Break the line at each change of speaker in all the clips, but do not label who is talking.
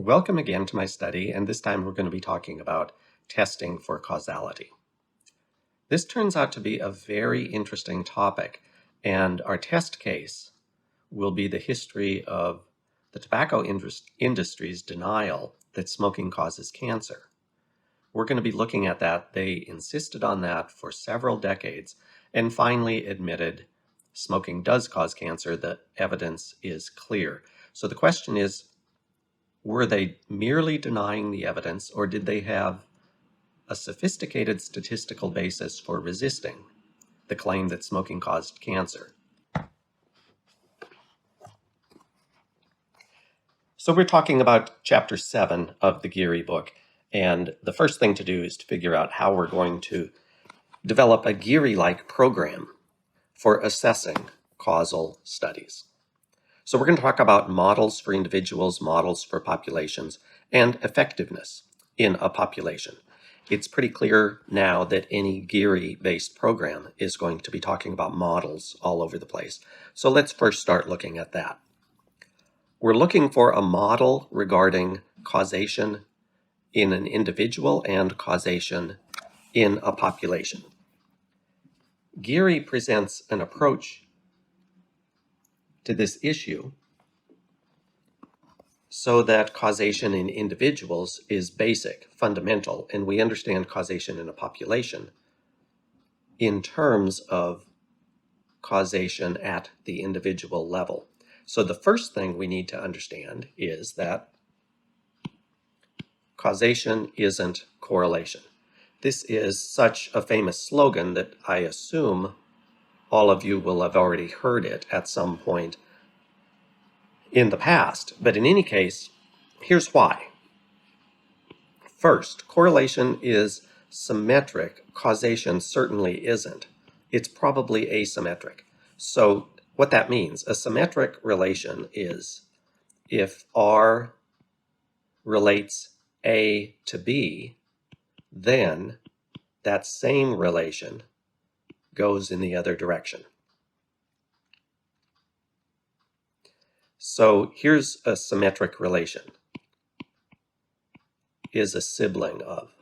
Welcome again to my study, and this time we're going to be talking about testing for causality. This turns out to be a very interesting topic, and our test case will be the history of the tobacco industry's denial that smoking causes cancer. We're going to be looking at that. They insisted on that for several decades and finally admitted smoking does cause cancer. The evidence is clear. So the question is, were they merely denying the evidence, or did they have a sophisticated statistical basis for resisting the claim that smoking caused cancer? So we're talking about Chapter 7 of the Giere book, and the first thing to do is to figure out how we're going to develop a Giere-like program for assessing causal studies. So we're going to talk about models for individuals, models for populations, and effectiveness in a population. It's pretty clear now that any Giere-based program is going to be talking about models all over the place. So let's first start looking at that. We're looking for a model regarding causation in an individual and causation in a population. Giere presents an approach to this issue so that causation in individuals is basic, fundamental, and we understand causation in a population in terms of causation at the individual level. So the first thing we need to understand is that causation isn't correlation. This is such a famous slogan that I assume all of you will have already heard it at some point in the past. But in any case, here's why. First, correlation is symmetric. Causation certainly isn't. It's probably asymmetric. So what that means, a symmetric relation is if R relates A to B, then that same relation goes in the other direction. So here's a symmetric relation. Is a sibling of.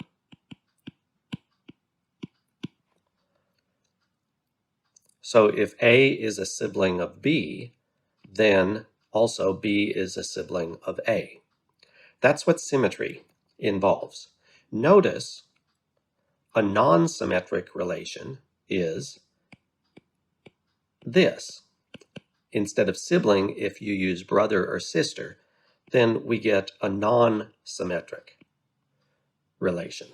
So if A is a sibling of B, then also B is a sibling of A. That's what symmetry involves. Notice a non-symmetric relation is this. Instead of sibling, if you use brother or sister, then we get a non-symmetric relation.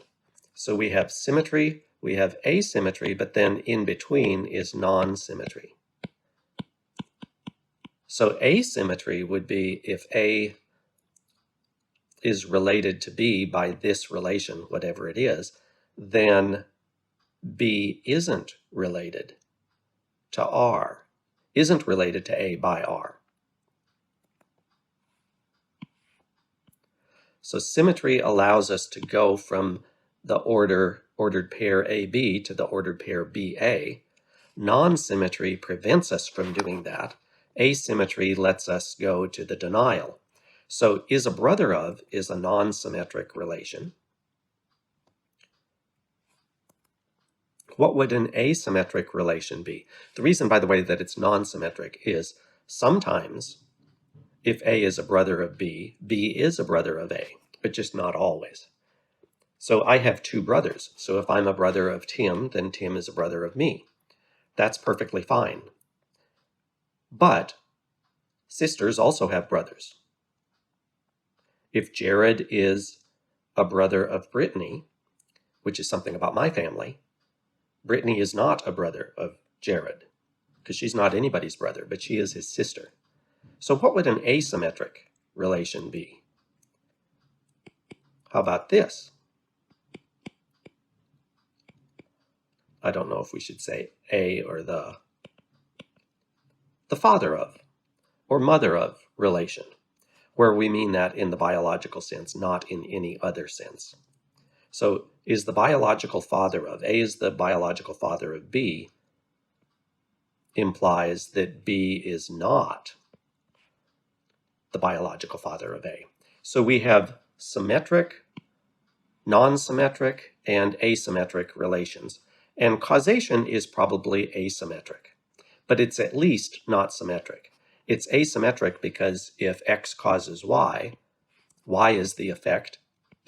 So we have symmetry, we have asymmetry, but then in between is non-symmetry. So asymmetry would be if A is related to B by this relation, whatever it is, then B isn't related to R, isn't related to A by R. So symmetry allows us to go from the ordered pair AB to the ordered pair BA. Non-symmetry prevents us from doing that. Asymmetry lets us go to the denial. So is a brother of is a non-symmetric relation. What would an asymmetric relation be? The reason, by the way, that it's non-symmetric is sometimes if A is a brother of B, B is a brother of A, but just not always. So I have two brothers. So if I'm a brother of Tim, then Tim is a brother of me. That's perfectly fine. But sisters also have brothers. If Jared is a brother of Brittany, which is something about my family, Brittany is not a brother of Jared, because she's not anybody's brother, but she is his sister. So what would an asymmetric relation be? How about this? I don't know if we should say a or the father of or mother of relation, where we mean that in the biological sense, not in any other sense. So is the biological father of, A is the biological father of B, implies that B is not the biological father of A. So we have symmetric, non-symmetric, and asymmetric relations. And causation is probably asymmetric, but it's at least not symmetric. It's asymmetric because if X causes Y, Y is the effect,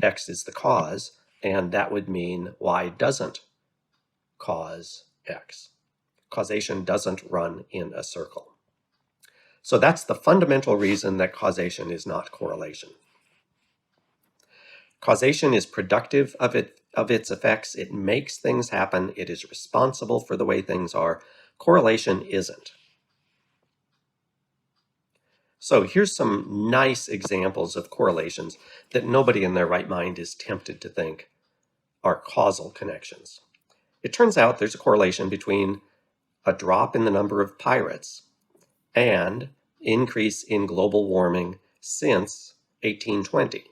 X is the cause, and that would mean Y doesn't cause X. Causation doesn't run in a circle. So that's the fundamental reason that causation is not correlation. Causation is productive of its effects. It makes things happen. It is responsible for the way things are. Correlation isn't. So here's some nice examples of correlations that nobody in their right mind is tempted to think are causal connections. It turns out there's a correlation between a drop in the number of pirates and increase in global warming since 1820.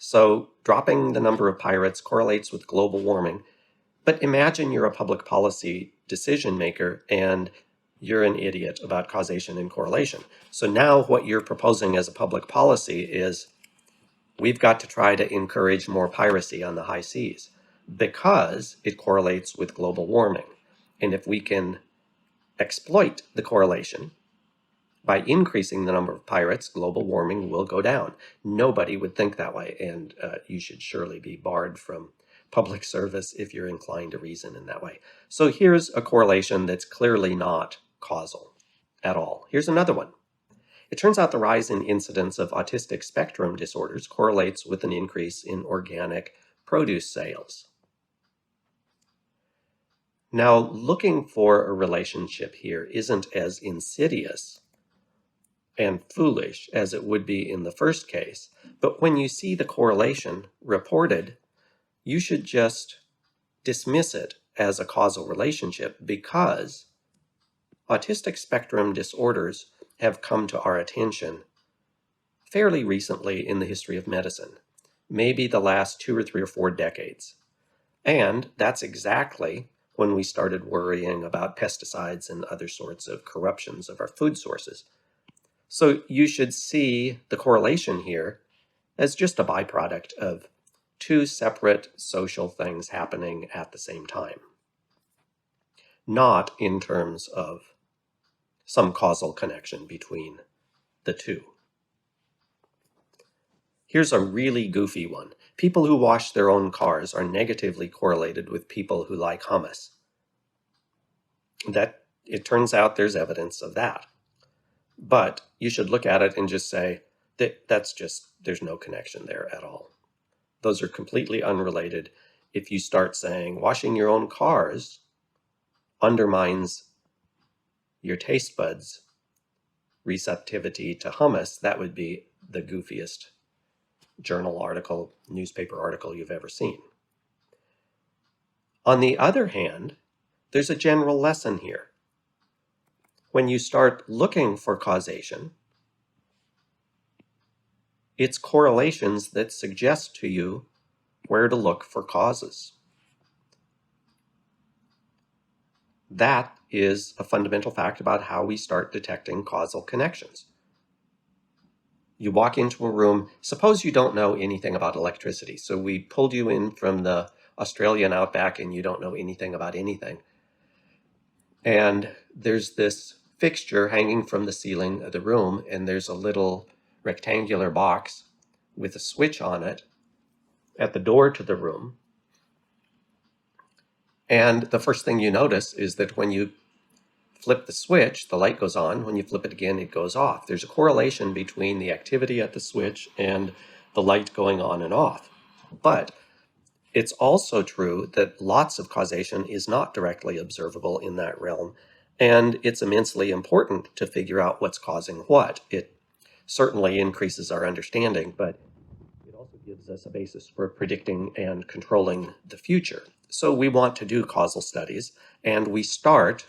So dropping the number of pirates correlates with global warming. But imagine you're a public policy decision maker and you're an idiot about causation and correlation. So now what you're proposing as a public policy is we've got to try to encourage more piracy on the high seas because it correlates with global warming. And if we can exploit the correlation by increasing the number of pirates, global warming will go down. Nobody would think that way, and you should surely be barred from public service if you're inclined to reason in that way. So here's a correlation that's clearly not causal at all. Here's another one. It turns out the rise in incidence of autistic spectrum disorders correlates with an increase in organic produce sales. Now, looking for a relationship here isn't as insidious and foolish as it would be in the first case, but when you see the correlation reported, you should just dismiss it as a causal relationship because autistic spectrum disorders have come to our attention fairly recently in the history of medicine, maybe the last 2 or 3 or 4 decades. And that's exactly when we started worrying about pesticides and other sorts of corruptions of our food sources. So you should see the correlation here as just a byproduct of 2 separate social things happening at the same time, not in terms of some causal connection between the two. Here's a really goofy one. People who wash their own cars are negatively correlated with people who like hummus. That it turns out there's evidence of that. But you should look at it and just say that there's no connection there at all. Those are completely unrelated. If you start saying washing your own cars undermines your taste buds' receptivity to hummus, that would be the goofiest journal article, newspaper article you've ever seen. On the other hand, there's a general lesson here. When you start looking for causation, it's correlations that suggest to you where to look for causes. That is a fundamental fact about how we start detecting causal connections. You walk into a room, suppose you don't know anything about electricity. So we pulled you in from the Australian outback and you don't know anything about anything. And there's this fixture hanging from the ceiling of the room, and there's a little rectangular box with a switch on it at the door to the room. And the first thing you notice is that when you flip the switch, the light goes on. When you flip it again, it goes off. There's a correlation between the activity at the switch and the light going on and off. But it's also true that lots of causation is not directly observable in that realm. And it's immensely important to figure out what's causing what. It certainly increases our understanding, but it also gives us a basis for predicting and controlling the future. So we want to do causal studies, and we start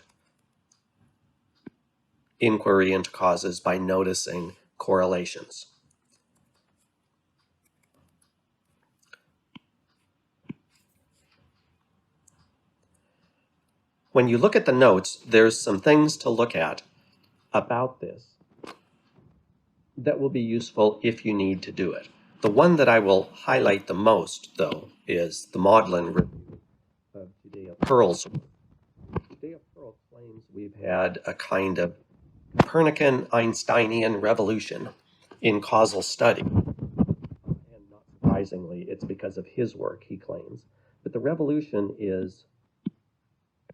inquiry into causes by noticing correlations. When you look at the notes, there's some things to look at about this. that will be useful if you need to do it. The one that I will highlight the most, though, is the Maudlin review of Judea-Pearl's. Judea-Pearl claims we've had a kind of Copernican Einsteinian revolution in causal study. And not surprisingly, it's because of his work, he claims. But the revolution is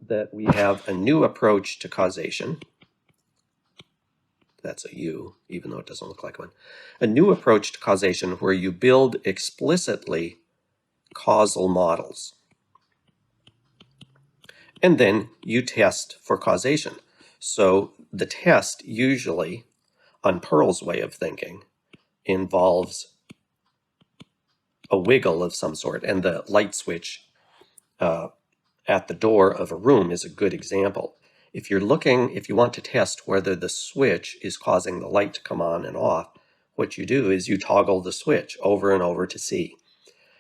that we have a new approach to causation. That's a U, even though it doesn't look like one. A new approach to causation where you build explicitly causal models. And then you test for causation. So the test usually, on Pearl's way of thinking, involves a wiggle of some sort, and the light switch at the door of a room is a good example. If you want to test whether the switch is causing the light to come on and off, what you do is you toggle the switch over and over to see.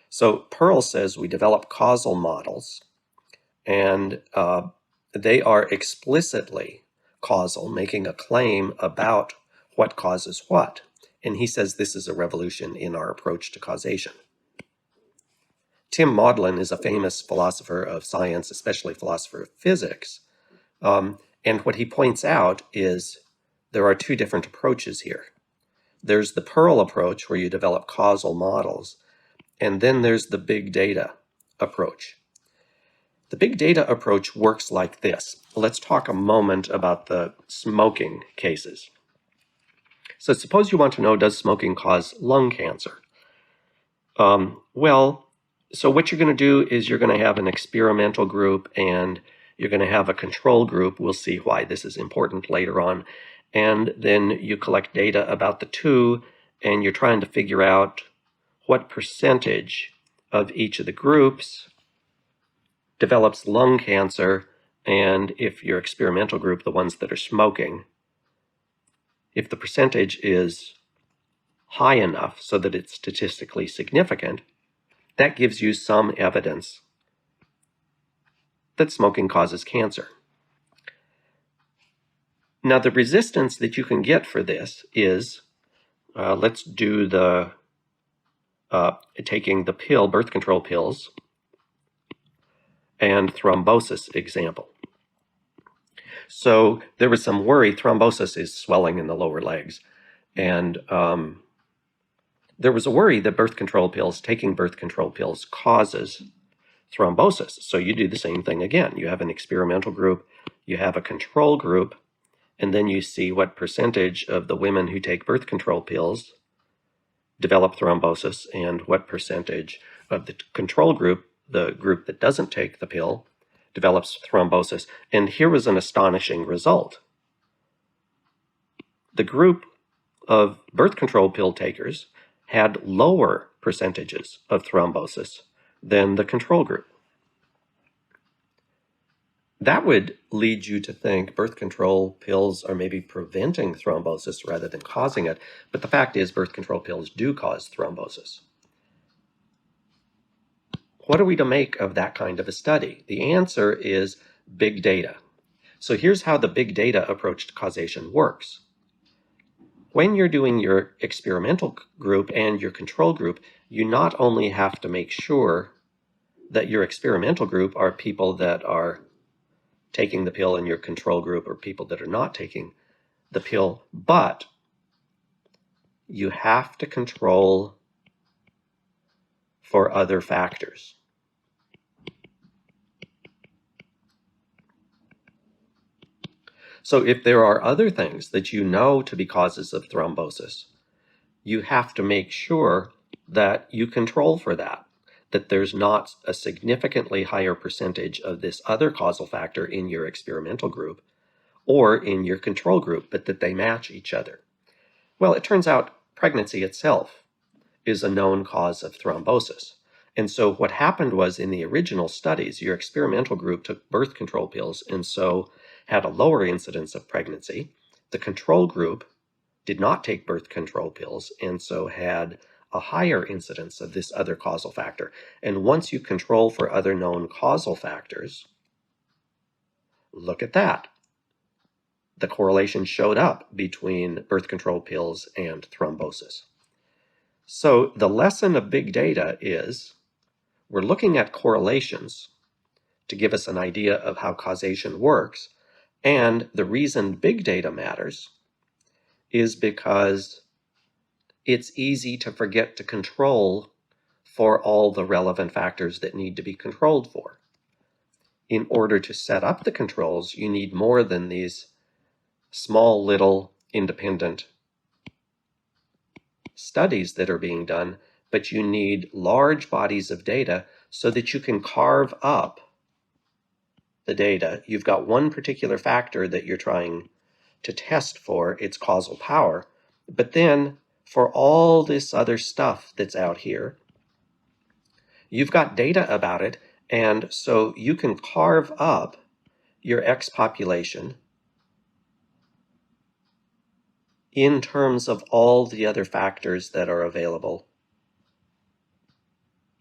So Pearl says we develop causal models, and they are explicitly causal, making a claim about what causes what. And he says this is a revolution in our approach to causation. Tim Maudlin is a famous philosopher of science, especially philosopher of physics. And what he points out is there are two different approaches here. There's the Pearl approach, where you develop causal models, and then there's the big data approach. The big data approach works like this. Let's talk a moment about the smoking cases. So suppose you want to know, does smoking cause lung cancer? So what you're going to do is you're going to have an experimental group and you're going to have a control group. We'll see why this is important later on. And then you collect data about the two, and you're trying to figure out what percentage of each of the groups develops lung cancer, and if your experimental group, the ones that are smoking, if the percentage is high enough so that it's statistically significant, that gives you some evidence that smoking causes cancer. Now, the resistance that you can get for this is, let's do the taking the pill, birth control pills, and thrombosis example. So there was some worry. Thrombosis is swelling in the lower legs. And there was a worry that taking birth control pills causes thrombosis. So you do the same thing again. You have an experimental group, you have a control group, and then you see what percentage of the women who take birth control pills develop thrombosis and what percentage of the control group, the group that doesn't take the pill, develops thrombosis. And here was an astonishing result. The group of birth control pill takers had lower percentages of thrombosis than the control group. That would lead you to think birth control pills are maybe preventing thrombosis rather than causing it, but the fact is birth control pills do cause thrombosis. What are we to make of that kind of a study? The answer is big data. So here's how the big data approach to causation works. When you're doing your experimental group and your control group, you not only have to make sure that your experimental group are people that are taking the pill and your control group are people that are not taking the pill, but you have to control for other factors. So if there are other things that you know to be causes of thrombosis, you have to make sure that you control for that there's not a significantly higher percentage of this other causal factor in your experimental group or in your control group, but that they match each other. Well, it turns out pregnancy itself is a known cause of thrombosis. And so what happened was in the original studies, your experimental group took birth control pills and so had a lower incidence of pregnancy. The control group did not take birth control pills and so had a higher incidence of this other causal factor. And once you control for other known causal factors, look at that. the correlation showed up between birth control pills and thrombosis. So the lesson of big data is we're looking at correlations to give us an idea of how causation works. And the reason big data matters is because it's easy to forget to control for all the relevant factors that need to be controlled for. In order to set up the controls, you need more than these small little independent studies that are being done, but you need large bodies of data so that you can carve up the data. You've got one particular factor that you're trying to test for its causal power, but then for all this other stuff that's out here, you've got data about it, and so you can carve up your X population in terms of all the other factors that are available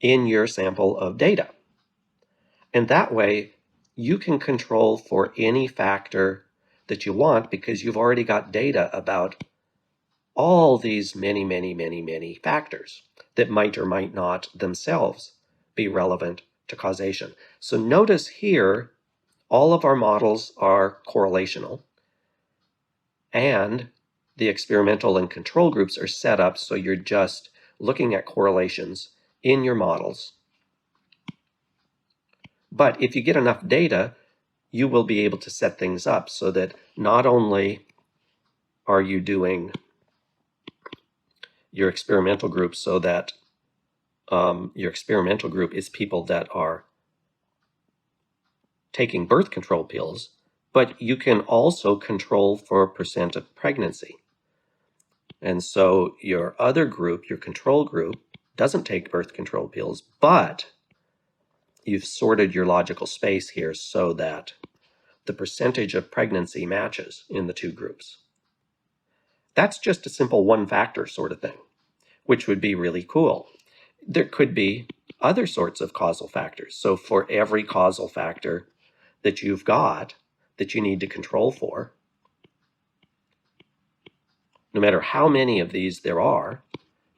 in your sample of data. And that way, you can control for any factor that you want because you've already got data about all these many factors that might or might not themselves be relevant to causation. So notice here, all of our models are correlational, and the experimental and control groups are set up so you're just looking at correlations in your models. But if you get enough data, you will be able to set things up so that not only are you doing your experimental group so that your experimental group is people that are taking birth control pills, but you can also control for percent of pregnancy. And so your other group, your control group, doesn't take birth control pills, but you've sorted your logical space here so that the percentage of pregnancy matches in the two groups. That's just a simple one factor sort of thing, which would be really cool. There could be other sorts of causal factors. So for every causal factor that you've got that you need to control for, no matter how many of these there are,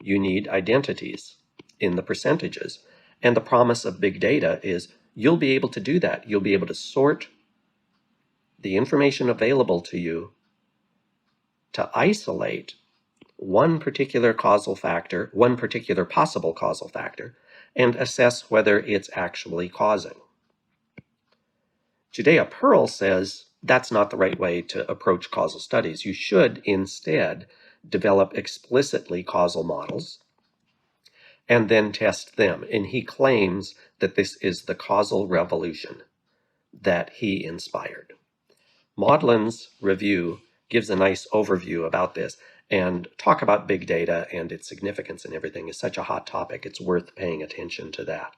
you need identities in the percentages. And the promise of big data is you'll be able to do that. You'll be able to sort the information available to you to isolate one particular causal factor, one particular possible causal factor, and assess whether it's actually causing. Judea Pearl says that's not the right way to approach causal studies. You should instead develop explicitly causal models and then test them. And he claims that this is the causal revolution that he inspired. Maudlin's review gives a nice overview about this, and talk about big data and its significance and everything is such a hot topic. It's worth paying attention to that.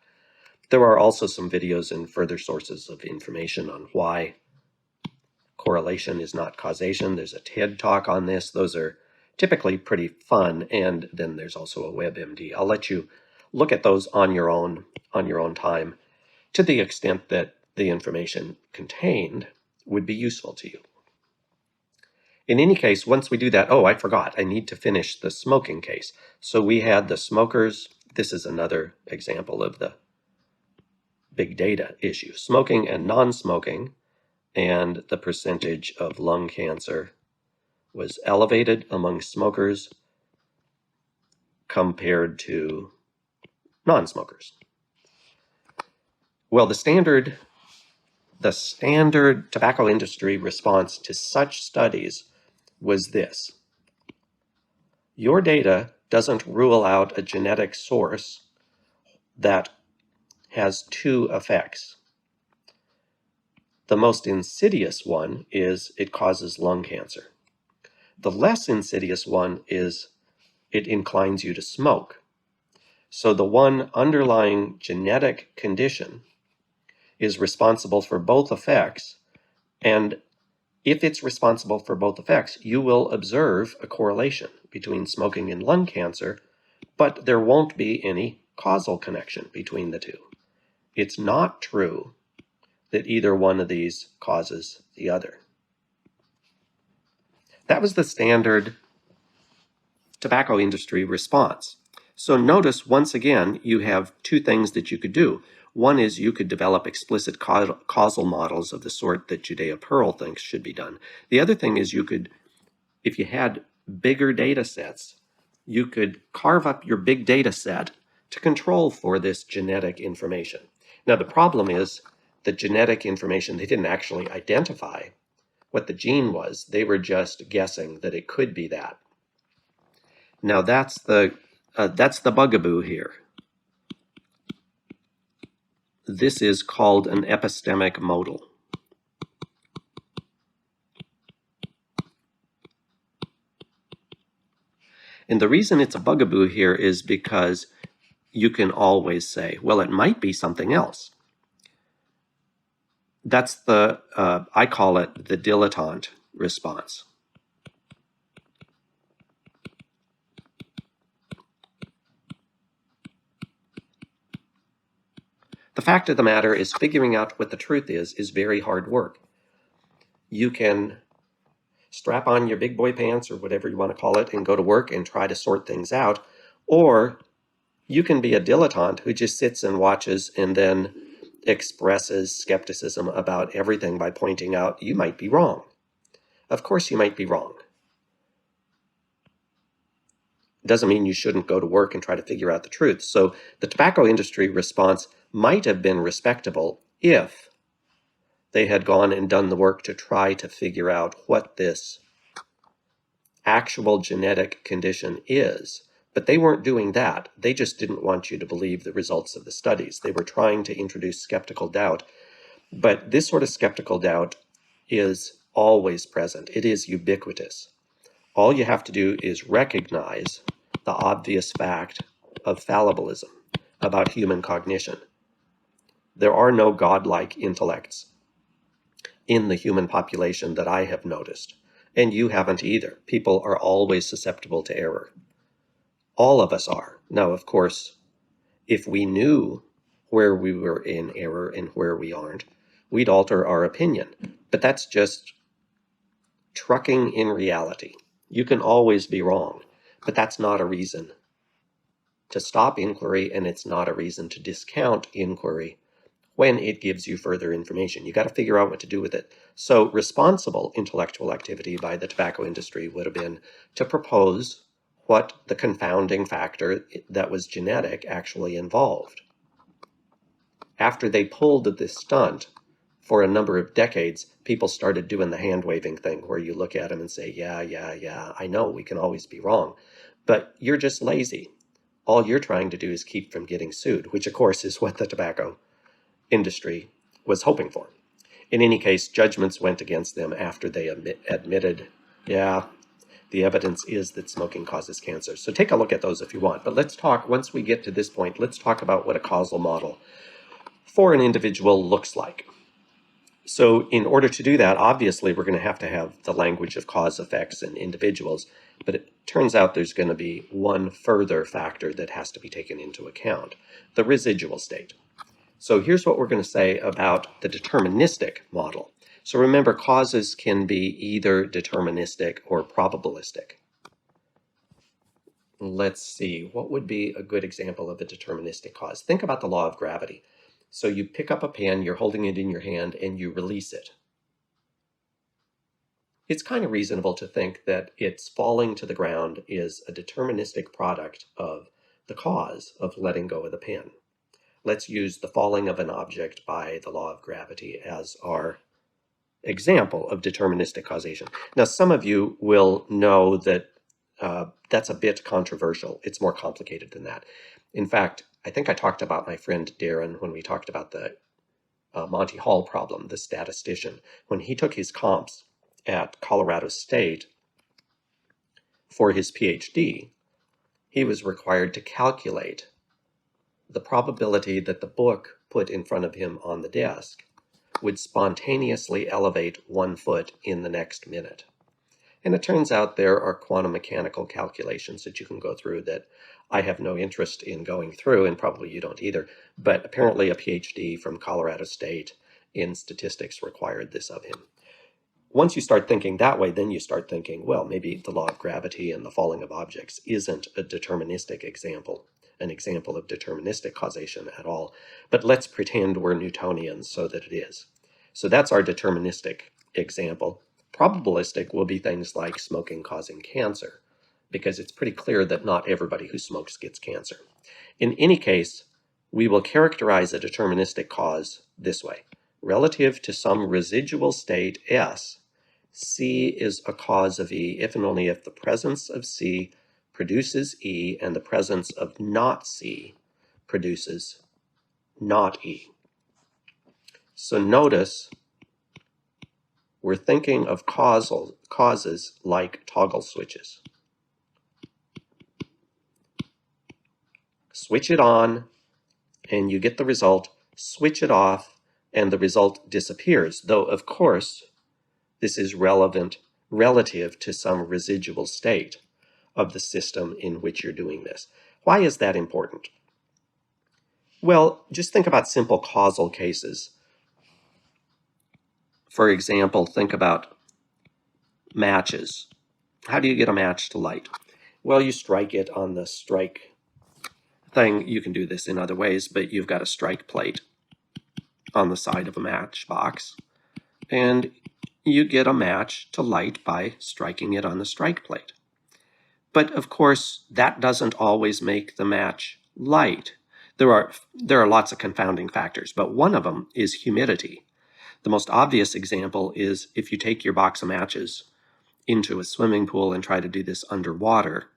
There are also some videos and further sources of information on why correlation is not causation. There's a TED talk on this. Those are typically pretty fun, and then there's also a WebMD. I'll let you look at those on your own time, to the extent that the information contained would be useful to you. In any case, once we do that, oh, I forgot, I need to finish the smoking case. So we had the smokers. This is another example of the big data issue. Smoking and non-smoking, and the percentage of lung cancer was elevated among smokers compared to non-smokers. Well, the standard tobacco industry response to such studies was this: your data doesn't rule out a genetic source that has two effects. The most insidious one is it causes lung cancer. The less insidious one is it inclines you to smoke. So the one underlying genetic condition is responsible for both effects, and if it's responsible for both effects, you will observe a correlation between smoking and lung cancer, but there won't be any causal connection between the two. It's not true that either one of these causes the other. That was the standard tobacco industry response. So notice, once again, you have two things that you could do. One is you could develop explicit causal models of the sort that Judea Pearl thinks should be done. The other thing is you could, if you had bigger data sets, you could carve up your big data set to control for this genetic information. Now, the problem is the genetic information, they didn't actually identify what the gene was. They were just guessing that it could be that. Now, that's the bugaboo here. This is called an epistemic modal. And the reason it's a bugaboo here is because you can always say, well, it might be something else. That's the, I call it the dilettante response. The fact of the matter is figuring out what the truth is very hard work. You can strap on your big boy pants or whatever you want to call it and go to work and try to sort things out, or you can be a dilettante who just sits and watches and then expresses skepticism about everything by pointing out you might be wrong. Of course you might be wrong. Doesn't mean you shouldn't go to work and try to figure out the truth. So the tobacco industry response might have been respectable if they had gone and done the work to try to figure out what this actual genetic condition is. But they weren't doing that. They just didn't want you to believe the results of the studies. They were trying to introduce skeptical doubt. But this sort of skeptical doubt is always present. It is ubiquitous. All you have to do is recognize the obvious fact of fallibilism about human cognition. There are no godlike intellects in the human population that I have noticed, and you haven't either. People are always susceptible to error. All of us are. Now, of course, if we knew where we were in error and where we aren't, we'd alter our opinion. But that's just trucking in reality. You can always be wrong, but that's not a reason to stop inquiry, and it's not a reason to discount inquiry when it gives you further information. You got to figure out what to do with it. So responsible intellectual activity by the tobacco industry would have been to propose what the confounding factor that was genetic actually involved. After they pulled this stunt for a number of decades, people started doing the hand-waving thing where you look at them and say, yeah, I know we can always be wrong, but you're just lazy. All you're trying to do is keep from getting sued, which of course is what the tobacco industry was hoping for. In any case, judgments went against them after they admitted, yeah, the evidence is that smoking causes cancer. So take a look at those if you want. But let's talk, once we get to this point, let's talk about what a causal model for an individual looks like. So in order to do that, obviously, we're going to have the language of cause, effects, and individuals. But it turns out there's going to be one further factor that has to be taken into account, the residual state. So here's what we're going to say about the deterministic model. So remember, causes can be either deterministic or probabilistic. Let's see, what would be a good example of a deterministic cause? Think about the law of gravity. So you pick up a pen, you're holding it in your hand, and you release it. It's kind of reasonable to think that its falling to the ground is a deterministic product of the cause of letting go of the pen. Let's use the falling of an object by the law of gravity as our example of deterministic causation. Now, some of you will know that that's a bit controversial. It's more complicated than that. In fact, I think I talked about my friend Darren when we talked about the Monty Hall problem, the statistician. When he took his comps at Colorado State for his PhD, he was required to calculate the probability that the book put in front of him on the desk would spontaneously elevate 1 foot in the next minute. And it turns out there are quantum mechanical calculations that you can go through that I have no interest in going through, and probably you don't either. But apparently a PhD from Colorado State in statistics required this of him. once you start thinking that way, then you start thinking, well, maybe the law of gravity and the falling of objects isn't a deterministic example, an example of deterministic causation at all. But let's pretend we're Newtonians so that it is. So that's our deterministic example. Probabilistic will be things like smoking causing cancer, because it's pretty clear that not everybody who smokes gets cancer. In any case, we will characterize a deterministic cause this way. Relative to some residual state S, C is a cause of E if and only if the presence of C produces E and the presence of not C produces not E. So notice we're thinking of causes like toggle switches. Switch it on and you get the result, switch it off and the result disappears, though of course this is relevant relative to some residual state of the system in which you're doing this. Why is that important? Well, just think about simple causal cases. For example, think about matches. How do you get a match to light? Well, you strike it on the strike thing. You can do this in other ways, but you've got a strike plate on the side of a matchbox, and you get a match to light by striking it on the strike plate. But of course, that doesn't always make the match light. There are lots of confounding factors, but one of them is humidity. The most obvious example is if you take your box of matches into a swimming pool and try to do this underwater,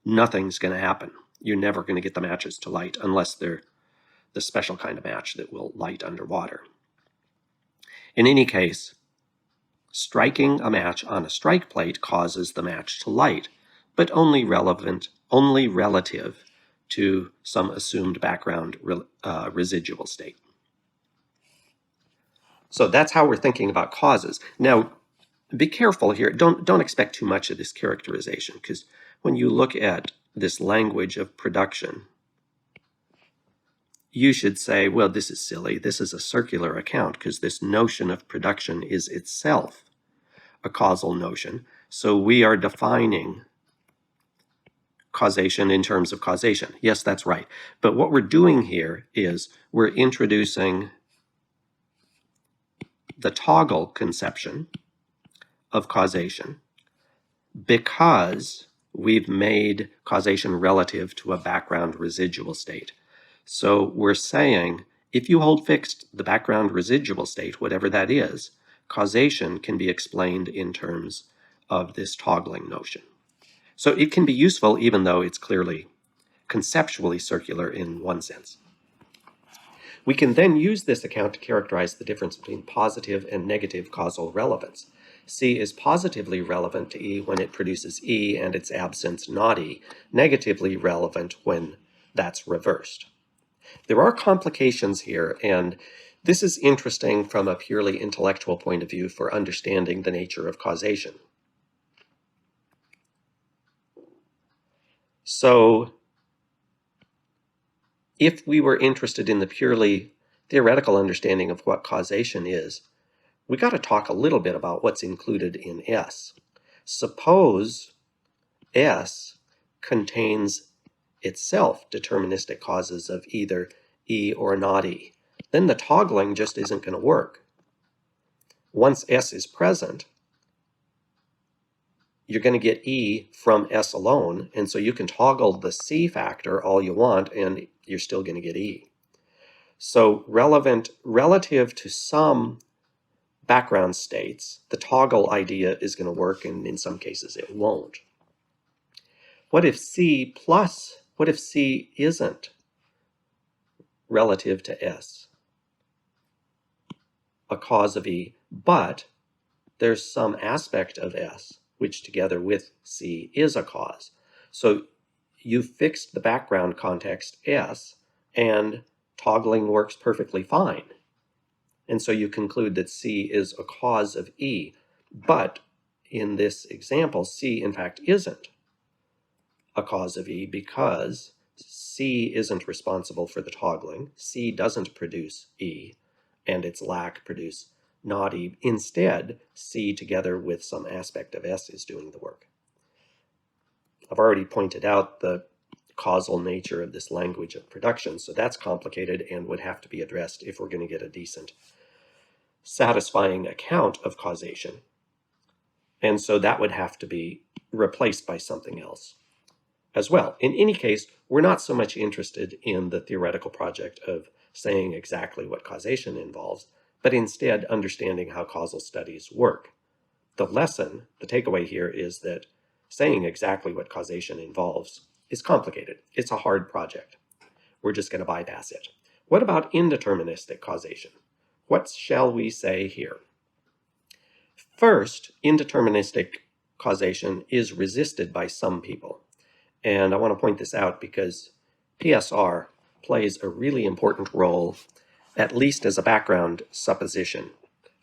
nothing's going to happen. You're never going to get the matches to light unless they're the special kind of match that will light underwater. In any case, striking a match on a strike plate causes the match to light, but only relative to some assumed background residual state. So that's how we're thinking about causes. Now, be careful here. Don't expect too much of this characterization, because when you look at this language of production, you should say, well, this is silly. This is a circular account, because this notion of production is itself a causal notion. So we are defining causation in terms of causation. Yes, that's right. But what we're doing here is we're introducing the toggle conception of causation because we've made causation relative to a background residual state. So we're saying if you hold fixed the background residual state, whatever that is, causation can be explained in terms of this toggling notion. So it can be useful even though it's clearly conceptually circular in one sense. We can then use this account to characterize the difference between positive and negative causal relevance. C is positively relevant to E when it produces E and its absence not E, negatively relevant when that's reversed. There are complications here, and this is interesting from a purely intellectual point of view for understanding the nature of causation. So, if we were interested in the purely theoretical understanding of what causation is, we got to talk a little bit about what's included in S. Suppose S contains itself deterministic causes of either E or not E. Then the toggling just isn't going to work. Once S is present, you're going to get E from S alone, and so you can toggle the C factor all you want, and you're still going to get E. So relative to some background states, the toggle idea is going to work, and in some cases it won't. What if C isn't relative to S, a cause of E, but there's some aspect of S which together with C is a cause? So you fixed the background context S, and toggling works perfectly fine. And so you conclude that C is a cause of E. But in this example, C in fact isn't a cause of E because C isn't responsible for the toggling. C doesn't produce E, and its lack produce not E. Instead, C together with some aspect of S is doing the work. I've already pointed out the causal nature of this language of production, so that's complicated and would have to be addressed if we're going to get a decent, satisfying account of causation. And so that would have to be replaced by something else as well. In any case, we're not so much interested in the theoretical project of saying exactly what causation involves, but instead understanding how causal studies work. The lesson, the takeaway here is that saying exactly what causation involves is complicated. It's a hard project. We're just going to bypass it. What about indeterministic causation? What shall we say here? First, indeterministic causation is resisted by some people. And I want to point this out because PSR plays a really important role, at least as a background supposition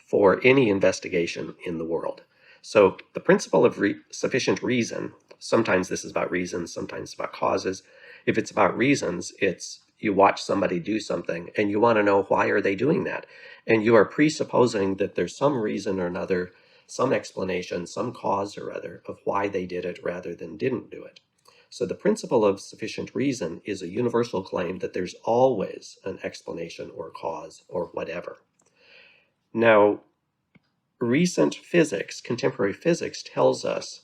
for any investigation in the world. So the principle of sufficient reason, sometimes this is about reasons, sometimes it's about causes. If it's about reasons, it's you watch somebody do something and you want to know why are they doing that. And you are presupposing that there's some reason or another, some explanation, some cause or other of why they did it rather than didn't do it. So the principle of sufficient reason is a universal claim that there's always an explanation or cause or whatever. Now, recent physics, contemporary physics, tells us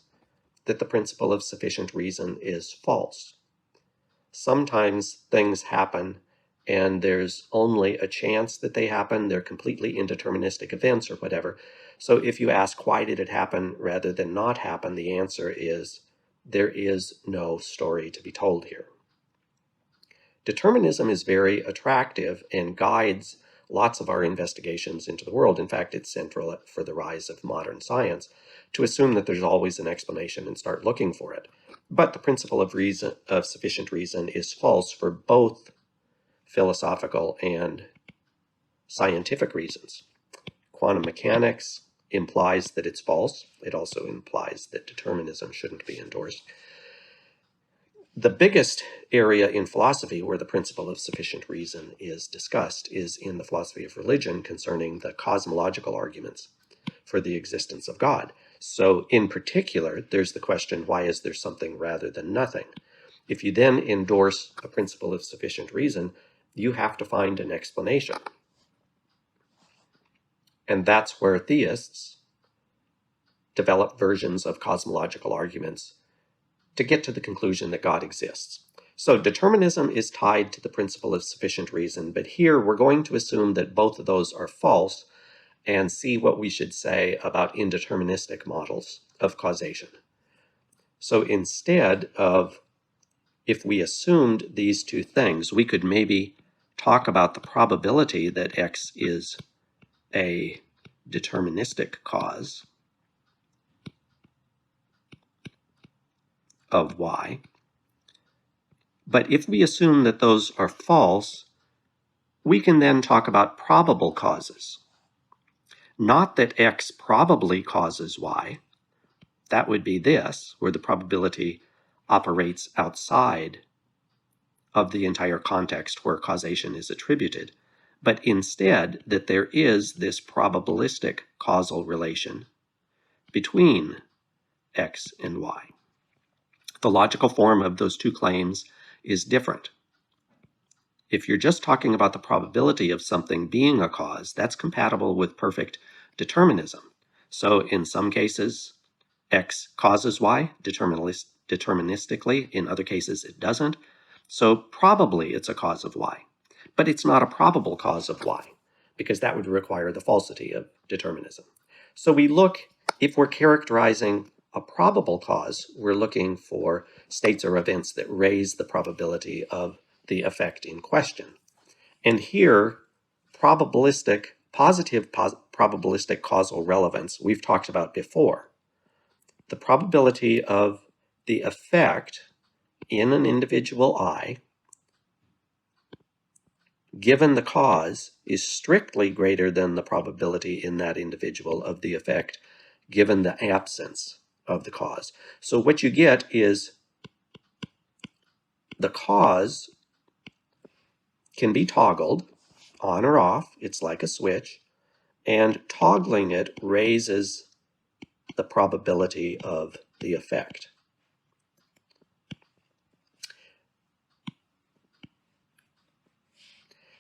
that the principle of sufficient reason is false. Sometimes things happen and there's only a chance that they happen. They're completely indeterministic events or whatever. So if you ask why did it happen rather than not happen, the answer is there is no story to be told here. Determinism is very attractive and guides lots of our investigations into the world. In fact, it's central for the rise of modern science to assume that there's always an explanation and start looking for it. But the principle of sufficient reason is false for both philosophical and scientific reasons. Quantum mechanics implies that it's false. It also implies that determinism shouldn't be endorsed. The biggest area in philosophy where the principle of sufficient reason is discussed is in the philosophy of religion concerning the cosmological arguments for the existence of God. So in particular, there's the question, why is there something rather than nothing? If you then endorse a principle of sufficient reason, you have to find an explanation. And that's where theists develop versions of cosmological arguments to get to the conclusion that God exists. So determinism is tied to the principle of sufficient reason, but here we're going to assume that both of those are false and see what we should say about indeterministic models of causation. So instead of, if we assumed these two things, we could maybe talk about the probability that X is a deterministic cause of Y. But if we assume that those are false, we can then talk about probable causes. Not that X probably causes Y. That would be this, where the probability operates outside of the entire context where causation is attributed, but instead that there is this probabilistic causal relation between X and Y. The logical form of those two claims is different. If you're just talking about the probability of something being a cause, that's compatible with perfect determinism. So in some cases, X causes Y deterministically. In other cases, it doesn't. So probably it's a cause of Y. But it's not a probable cause of Y, because that would require the falsity of determinism. So we look, if we're characterizing a probable cause, we're looking for states or events that raise the probability of the effect in question. And here, positive probabilistic causal relevance, we've talked about before. The probability of the effect in an individual I, given the cause, is strictly greater than the probability in that individual of the effect given the absence of the cause. So what you get is the cause can be toggled on or off. It's like a switch. and toggling it raises the probability of the effect.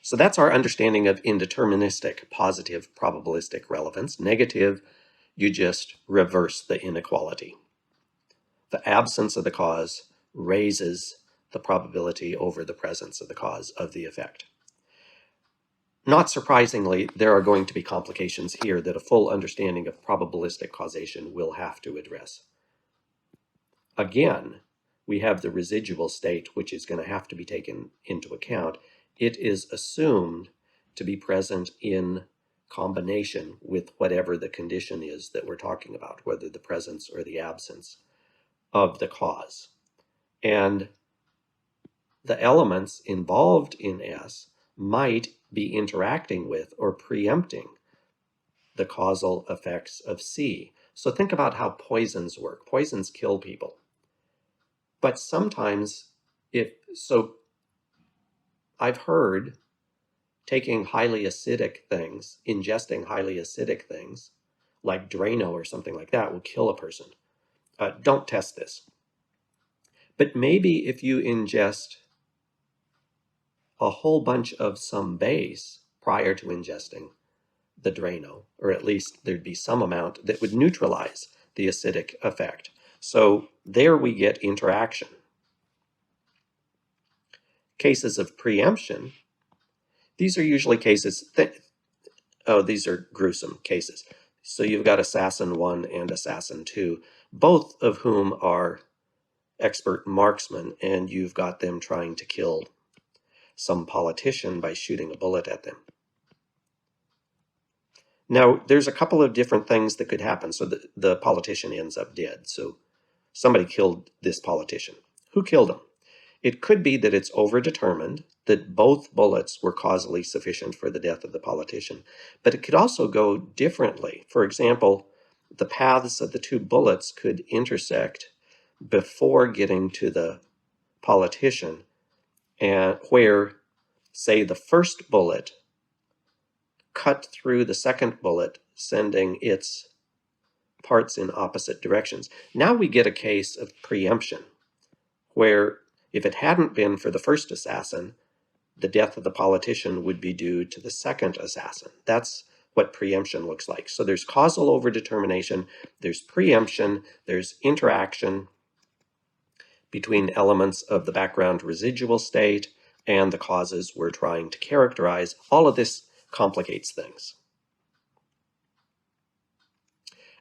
So that's our understanding of indeterministic, positive probabilistic relevance. Negative, you just reverse the inequality. The absence of the cause raises the probability over the presence of the cause of the effect. Not surprisingly, there are going to be complications here that a full understanding of probabilistic causation will have to address. Again, we have the residual state, which is going to have to be taken into account. It is assumed to be present in combination with whatever the condition is that we're talking about, whether the presence or the absence of the cause. And the elements involved in S might be interacting with or preempting the causal effects of C. So think about how poisons work. Poisons kill people. But sometimes, I've heard taking highly acidic things, ingesting highly acidic things, like Drano or something like that, will kill a person. Don't test this. But maybe if you ingest a whole bunch of some base prior to ingesting the Drano, or at least there'd be some amount that would neutralize the acidic effect. So there we get interaction. Cases of preemption, these are usually cases these are gruesome cases. So you've got Assassin 1 and Assassin 2, both of whom are expert marksmen, and you've got them trying to kill some politician by shooting a bullet at them. Now, there's a couple of different things that could happen. So the politician ends up dead. So somebody killed this politician. Who killed him? It could be that it's overdetermined, that both bullets were causally sufficient for the death of the politician. But it could also go differently. For example, the paths of the two bullets could intersect before getting to the politician, and where, say, the first bullet cut through the second bullet, sending its parts in opposite directions. Now we get a case of preemption, where if it hadn't been for the first assassin, the death of the politician would be due to the second assassin. That's what preemption looks like. So there's causal overdetermination, there's preemption, there's interaction between elements of the background residual state and the causes we're trying to characterize. All of this complicates things.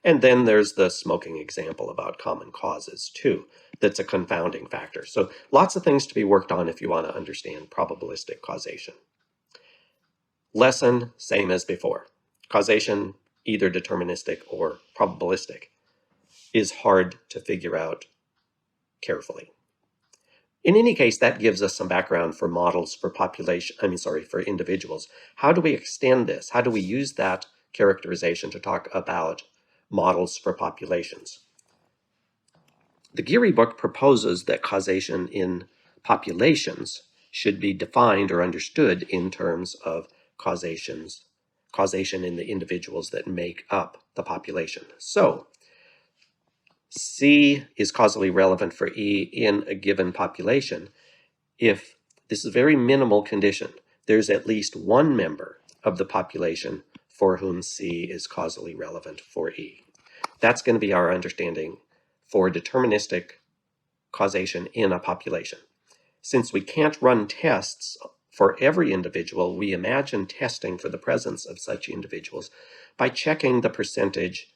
And then there's the smoking example about common causes too. That's a confounding factor. So lots of things to be worked on if you want to understand probabilistic causation. Lesson, same as before. Causation, either deterministic or probabilistic, is hard to figure out carefully. In any case, that gives us some background for models for for individuals. How do we extend this? How do we use that characterization to talk about models for populations? The Giere book proposes that causation in populations should be defined or understood in terms of causation in the individuals that make up the population. So, C is causally relevant for E in a given population if this is a very minimal condition. There's at least one member of the population for whom C is causally relevant for E. That's going to be our understanding for deterministic causation in a population. Since we can't run tests for every individual, we imagine testing for the presence of such individuals by checking the percentage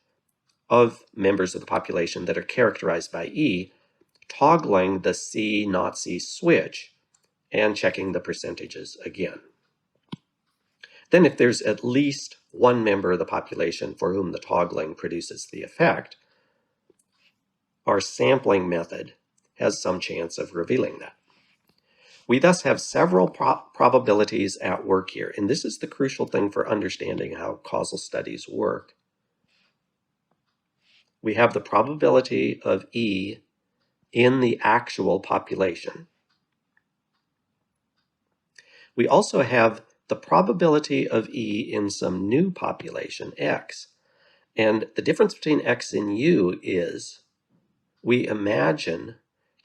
of members of the population that are characterized by E, toggling the C not C switch, and checking the percentages again. Then if there's at least one member of the population for whom the toggling produces the effect, our sampling method has some chance of revealing that. We thus have several probabilities at work here, and this is the crucial thing for understanding how causal studies work. We have the probability of E in the actual population. We also have the probability of E in some new population, X. And the difference between X and U is we imagine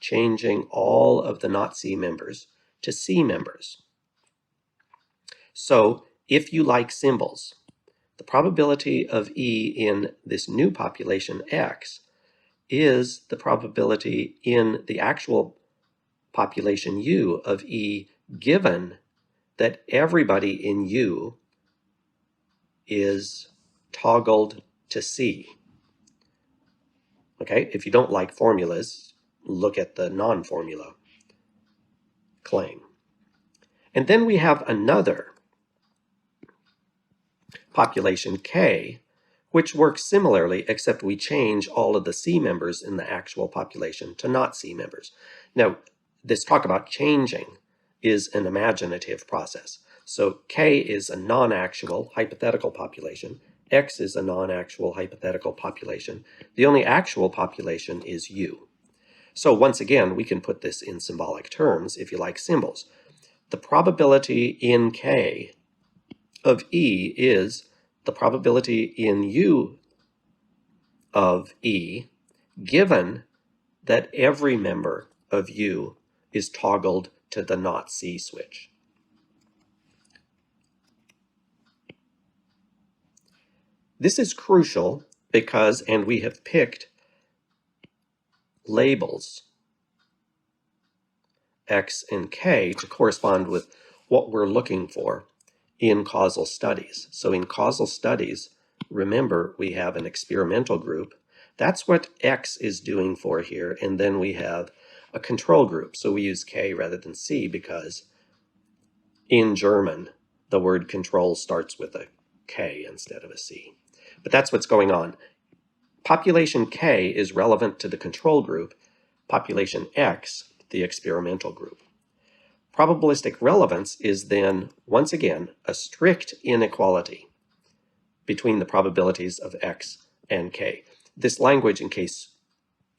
changing all of the not C members to C members. So if you like symbols, the probability of E in this new population, X, is the probability in the actual population U of E, given that everybody in U is toggled to C. Okay, if you don't like formulas, look at the non-formula claim. And then we have another population K, which works similarly, except we change all of the C members in the actual population to not C members. Now, this talk about changing is an imaginative process. So K is a non-actual hypothetical population. X is a non-actual hypothetical population. The only actual population is U. So once again, we can put this in symbolic terms if you like symbols. The probability in K of E is the probability in U of E, given that every member of U is toggled to the not C switch. This is crucial because, and we have picked labels X and K to correspond with what we're looking for in causal studies. So in causal studies, remember, we have an experimental group. That's what X is doing for here. And then we have a control group. So we use K rather than C because in German, the word control starts with a K instead of a C. But that's what's going on. Population K is relevant to the control group. Population X, the experimental group. Probabilistic relevance is then, once again, a strict inequality between the probabilities of X and K. This language, in case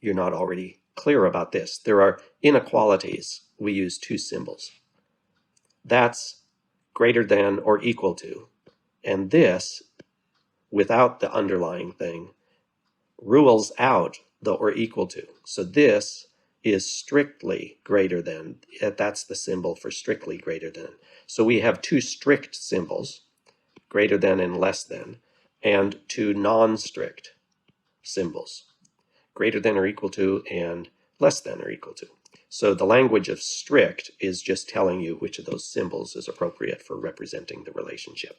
you're not already clear about this, there are inequalities. We use two symbols. That's greater than or equal to. And this, without the underlying thing, rules out the or equal to. So this is strictly greater than. That's the symbol for strictly greater than. So we have two strict symbols, greater than and less than, and two non-strict symbols, greater than or equal to and less than or equal to. So the language of strict is just telling you which of those symbols is appropriate for representing the relationship.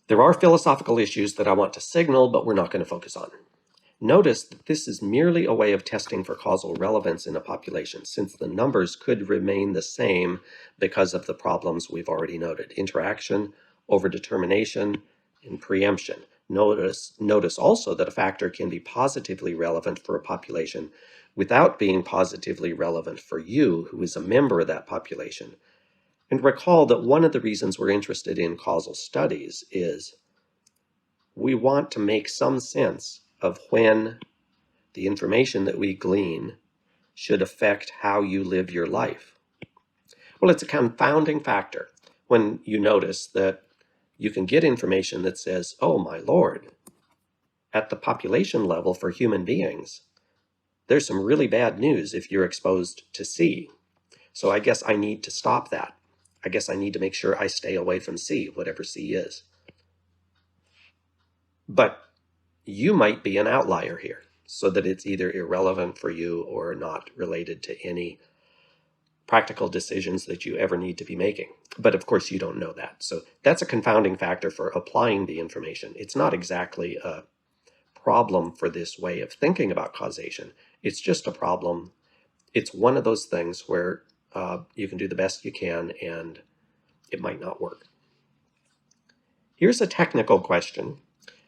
There are philosophical issues that I want to signal, but we're not going to focus on. Notice that this is merely a way of testing for causal relevance in a population, since the numbers could remain the same because of the problems we've already noted: interaction, overdetermination, and preemption. Notice also that a factor can be positively relevant for a population without being positively relevant for you, who is a member of that population. And recall that one of the reasons we're interested in causal studies is we want to make some sense of when the information that we glean should affect how you live your life. Well, it's a confounding factor when you notice that you can get information that says, oh my Lord, at the population level for human beings, there's some really bad news if you're exposed to C. So I guess I need to stop that. I guess I need to make sure I stay away from C, whatever C is. But you might be an outlier here, so that it's either irrelevant for you or not related to any practical decisions that you ever need to be making. But of course, you don't know that. So that's a confounding factor for applying the information. It's not exactly a problem for this way of thinking about causation. It's just a problem. It's one of those things where you can do the best you can and it might not work. Here's a technical question.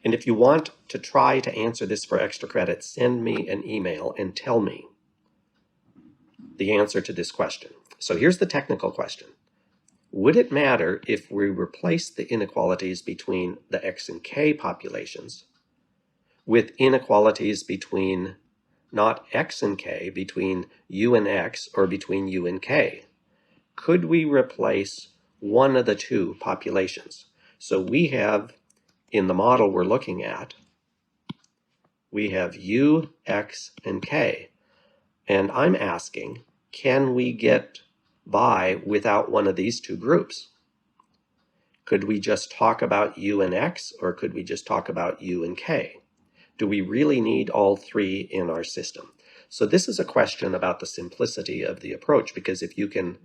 And if you want to try to answer this for extra credit, send me an email and tell me the answer to this question. So here's the technical question. Would it matter if we replace the inequalities between the X and K populations with inequalities between not X and K, between U and X, or between U and K? could we replace one of the two populations? So we have, in the model we're looking at, we have U, X, and K. And I'm asking, can we get by without one of these two groups? Could we just talk about U and X, or could we just talk about U and K? Do we really need all three in our system? So this is a question about the simplicity of the approach, because if you can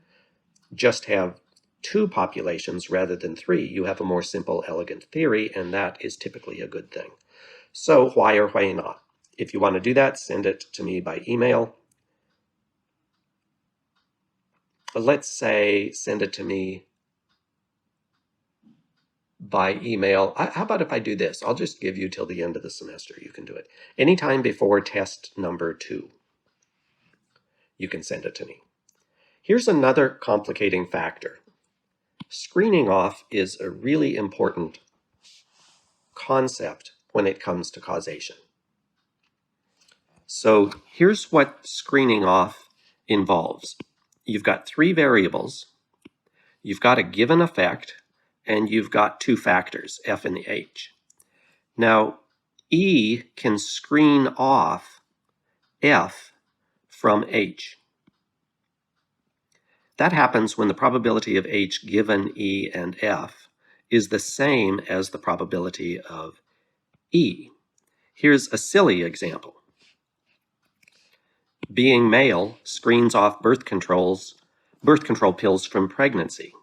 just have two populations rather than three, you have a more simple, elegant theory, and that is typically a good thing. So why or why not? If you want to do that, send it to me by email. Let's say send it to me by email. How about if I do this? I'll just give you till the end of the semester. You can do it. Anytime before test number 2, you can send it to me. Here's another complicating factor. Screening off is a really important concept when it comes to causation. So here's what screening off involves. You've got 3 variables, you've got a given effect, and you've got 2 factors, F and H. Now, E can screen off F from H. That happens when the probability of H given E and F is the same as the probability of E. Here's a silly example. Being male screens off birth control pills from pregnancy.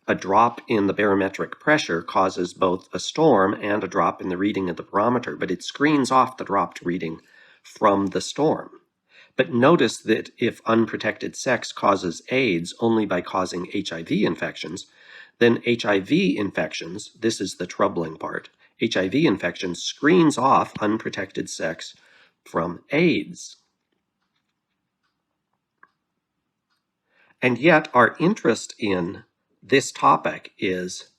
A drop in the barometric pressure causes both a storm and a drop in the reading of the barometer, but it screens off the dropped reading from the storm. But notice that if unprotected sex causes AIDS only by causing HIV infections, then HIV infections, this is the troubling part, HIV infection screens off unprotected sex from AIDS. And yet our interest in this topic is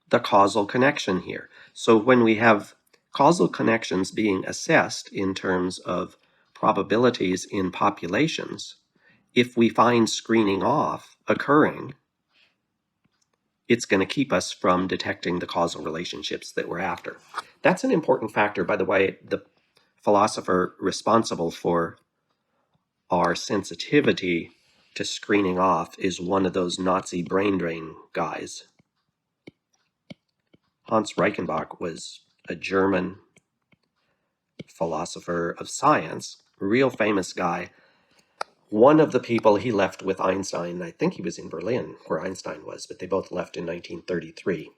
the causal connection here. So when we have causal connections being assessed in terms of probabilities in populations, if we find screening off occurring, it's going to keep us from detecting the causal relationships that we're after. That's an important factor, by the way. The philosopher responsible for our sensitivity to screening off is one of those Nazi brain drain guys. Hans Reichenbach was a German philosopher of science, a real famous guy. One of the people he left with Einstein, I think he was in Berlin where Einstein was, but they both left in 1933.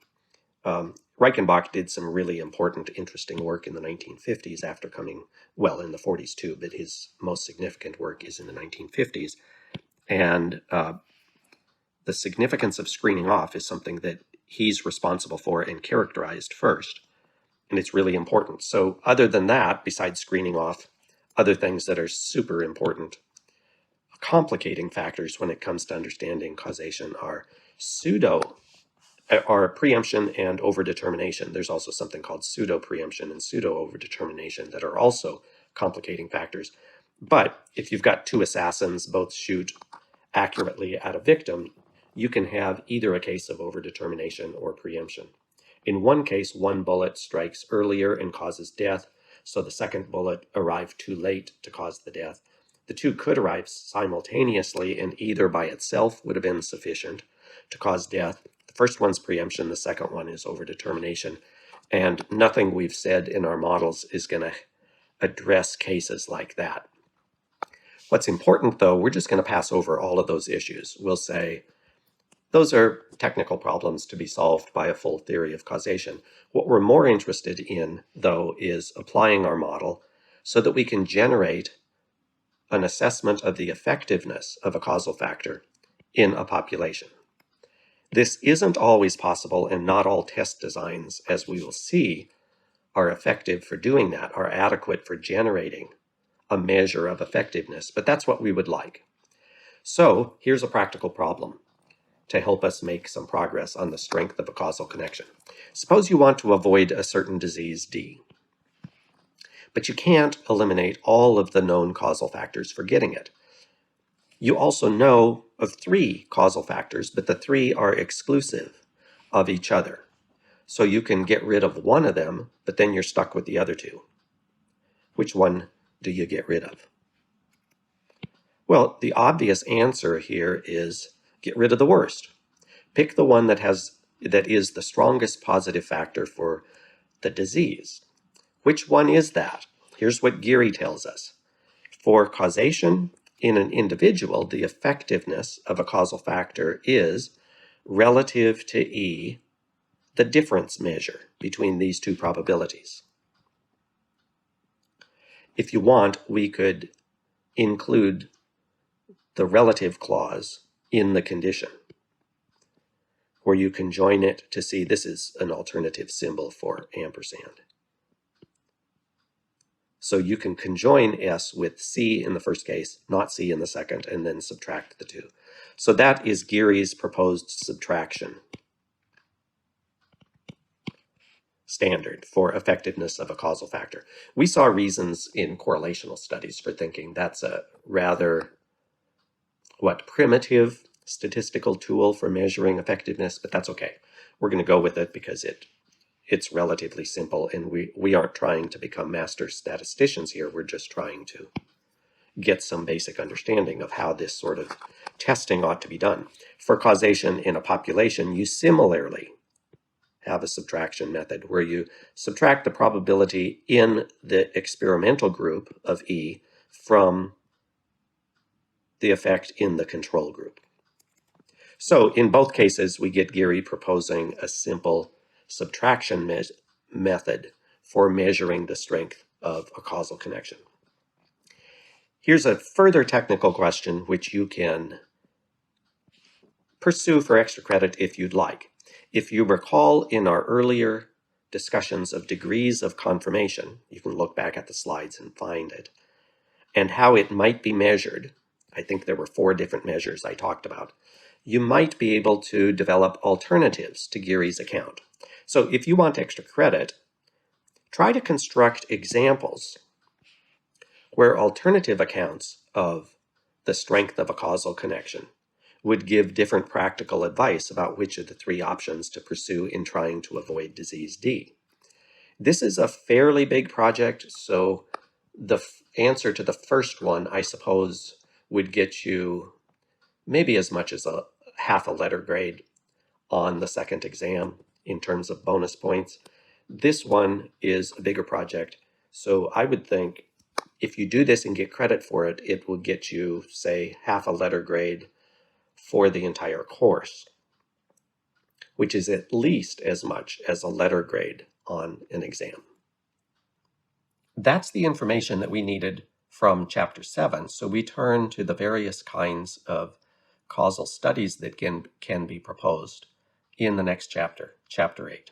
Reichenbach did some really important, interesting work in the 1950s after coming, well, in the 40s too, but his most significant work is in the 1950s. And the significance of screening off is something that he's responsible for and characterized first. And it's really important. So other than that, besides screening off, other things that are super important, complicating factors when it comes to understanding causation are preemption and overdetermination. There's also something called pseudo-preemption and pseudo-overdetermination that are also complicating factors. But if you've got 2 assassins both shoot accurately at a victim, you can have either a case of overdetermination or preemption. In one case, one bullet strikes earlier and causes death, so the second bullet arrived too late to cause the death. The 2 could arrive simultaneously, and either by itself would have been sufficient to cause death. The first one's preemption, the second one is overdetermination, and nothing we've said in our models is going to address cases like that. What's important, though, we're just going to pass over all of those issues. We'll say, those are technical problems to be solved by a full theory of causation. What we're more interested in, though, is applying our model so that we can generate an assessment of the effectiveness of a causal factor in a population. This isn't always possible, and not all test designs, as we will see, are effective for doing that, are adequate for generating a measure of effectiveness, but that's what we would like. So here's a practical problem to help us make some progress on the strength of a causal connection. Suppose you want to avoid a certain disease D, but you can't eliminate all of the known causal factors for getting it. You also know of 3 causal factors, but the 3 are exclusive of each other. So you can get rid of one of them, but then you're stuck with the other 2. Which one do you get rid of? Well, the obvious answer here is get rid of the worst. Pick the one that is the strongest positive factor for the disease. Which one is that? Here's what Giere tells us. For causation in an individual, the effectiveness of a causal factor is relative to E, the difference measure between these 2 probabilities. If you want, we could include the relative clause in the condition, where you can join it to see this is an alternative symbol for ampersand. So you can conjoin S with C in the first case, not C in the second, and then subtract the 2. So that is Giere's proposed subtraction standard for effectiveness of a causal factor. We saw reasons in correlational studies for thinking that's a rather, primitive statistical tool for measuring effectiveness, but that's okay. We're going to go with it because it's relatively simple, and we aren't trying to become master statisticians here. We're just trying to get some basic understanding of how this sort of testing ought to be done. For causation in a population, you similarly have a subtraction method where you subtract the probability in the experimental group of E from the effect in the control group. So in both cases, we get Giere proposing a simple subtraction method for measuring the strength of a causal connection. Here's a further technical question which you can pursue for extra credit if you'd like. If you recall in our earlier discussions of degrees of confirmation, you can look back at the slides and find it, and how it might be measured. I think there were 4 different measures I talked about. You might be able to develop alternatives to Giere's account. So if you want extra credit, try to construct examples where alternative accounts of the strength of a causal connection would give different practical advice about which of the 3 options to pursue in trying to avoid disease D. This is a fairly big project, so the answer to the first one, I suppose, would get you maybe as much as a half a letter grade on the second exam in terms of bonus points. This one is a bigger project, so I would think if you do this and get credit for it, it will get you, say, half a letter grade for the entire course, which is at least as much as a letter grade on an exam. That's the information that we needed from Chapter 7, so we turn to the various kinds of causal studies that can be proposed in the next chapter, Chapter 8.